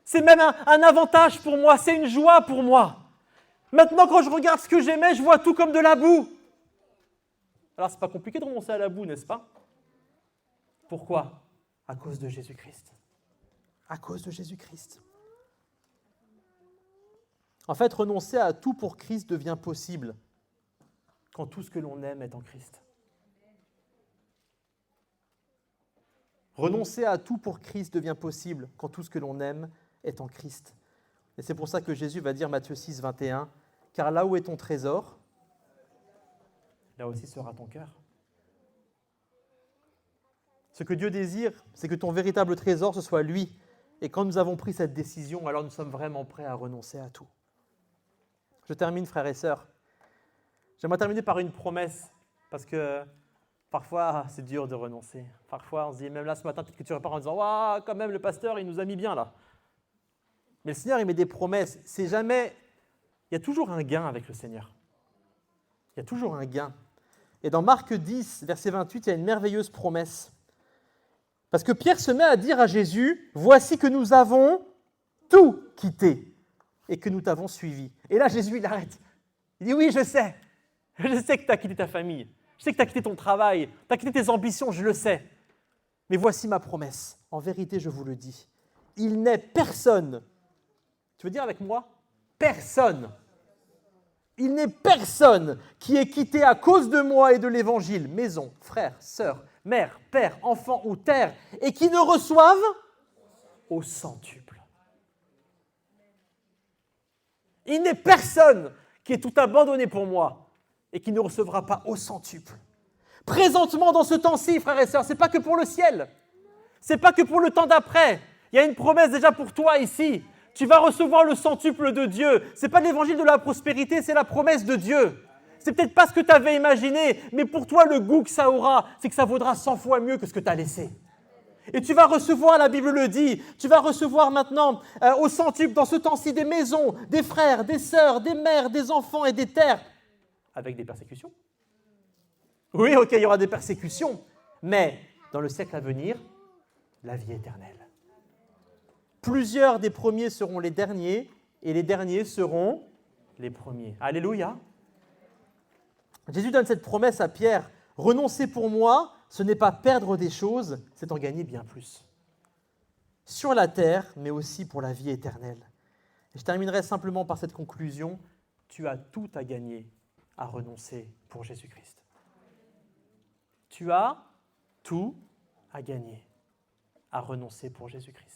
C'est même un avantage pour moi, c'est une joie pour moi. Maintenant, quand je regarde ce que j'aimais, je vois tout comme de la boue. Alors, ce n'est pas compliqué de renoncer à la boue, n'est-ce pas? Pourquoi? À cause de Jésus-Christ. À cause de Jésus-Christ. En fait, renoncer à tout pour Christ devient possible quand tout ce que l'on aime est en Christ. Renoncer à tout pour Christ devient possible quand tout ce que l'on aime est en Christ. Et c'est pour ça que Jésus va dire, Matthieu 6, 21, « Car là où est ton trésor, là aussi sera ton cœur. » Ce que Dieu désire, c'est que ton véritable trésor, ce soit lui. Et quand nous avons pris cette décision, alors nous sommes vraiment prêts à renoncer à tout. Je termine, frères et sœurs. J'aimerais terminer par une promesse, parce que parfois, c'est dur de renoncer. Parfois, on se dit, même là, ce matin, peut-être que tu repars en disant « Waouh, quand même, le pasteur, il nous a mis bien là. » Mais le Seigneur, il met des promesses. C'est jamais... Il y a toujours un gain avec le Seigneur. Il y a toujours un gain. Et dans Marc 10, verset 28, il y a une merveilleuse promesse. Parce que Pierre se met à dire à Jésus, « Voici que nous avons tout quitté et que nous t'avons suivi. » Et là, Jésus, il arrête. Il dit, « Oui, je sais. Je sais que tu as quitté ta famille. Je sais que tu as quitté ton travail. Tu as quitté tes ambitions, je le sais. Mais voici ma promesse. En vérité, je vous le dis. Il n'est personne. » Tu veux dire avec moi ? Personne. Il n'est personne qui ait quitté à cause de moi et de l'Évangile, maison, frères, sœurs, mère, père, enfant ou terre, et qui ne reçoive au centuple. Il n'est personne qui ait tout abandonné pour moi et qui ne recevra pas au centuple. Présentement, dans ce temps-ci, frères et sœurs, ce n'est pas que pour le ciel, ce n'est pas que pour le temps d'après. Il y a une promesse déjà pour toi ici. Tu vas recevoir le centuple de Dieu. Ce n'est pas l'évangile de la prospérité, c'est la promesse de Dieu. C'est peut-être pas ce que tu avais imaginé, mais pour toi, le goût que ça aura, c'est que ça vaudra 100 fois mieux que ce que tu as laissé. Et tu vas recevoir, la Bible le dit, tu vas recevoir maintenant au centuple, dans ce temps-ci, des maisons, des frères, des sœurs, des mères, des enfants et des terres, avec des persécutions. Oui, ok, il y aura des persécutions, mais dans le siècle à venir, la vie éternelle. Plusieurs des premiers seront les derniers, et les derniers seront les premiers. Alléluia. Jésus donne cette promesse à Pierre. Renoncer pour moi, ce n'est pas perdre des choses, c'est en gagner bien plus. Sur la terre, mais aussi pour la vie éternelle. Et je terminerai simplement par cette conclusion. Tu as tout à gagner à renoncer pour Jésus-Christ. Tu as tout à gagner à renoncer pour Jésus-Christ.